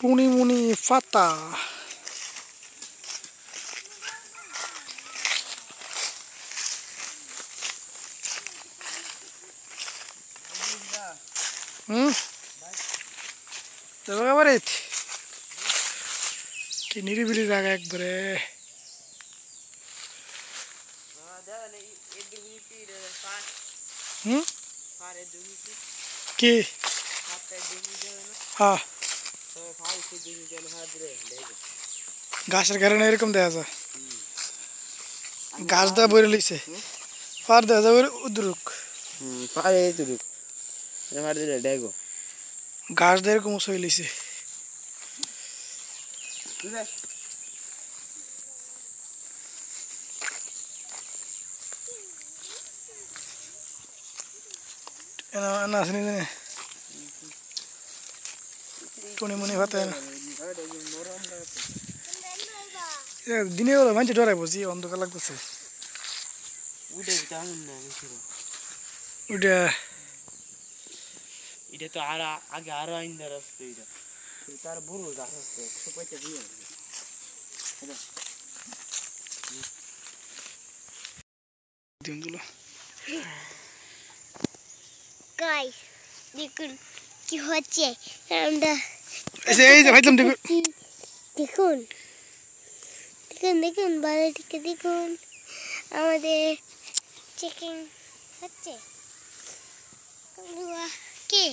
টুনিমুনি পাতা। কি নিরিবিলি জায়গা একবারে। কি হ্যাঁ গাছের কারণে এরকম দেখা যায়। গাছ দেওয়া বইরে লিছে পার দেওয়া যাবে উদ্রুক গাছ দিয়ে এরকম উঁচু লিছে। আসেনি জানে টুনিমুনি পাতা দিনে বেলা মানুষ ডরাই বুঝি অন্ধকার লাগতেছে। ওইটা এটা তো আর আগে আরো আইনদার আসছে। এটা তার বড় গাছ আসছে 105টা দিয়ে দিনগুলো গাইস দেখুন কি হচ্ছে। আমরা এই যে ভাইলাম দেখুন দেখুন দেখুন দেখুন বাড়িটিকে দেখুন আমাদের চেকিং হচ্ছে। কে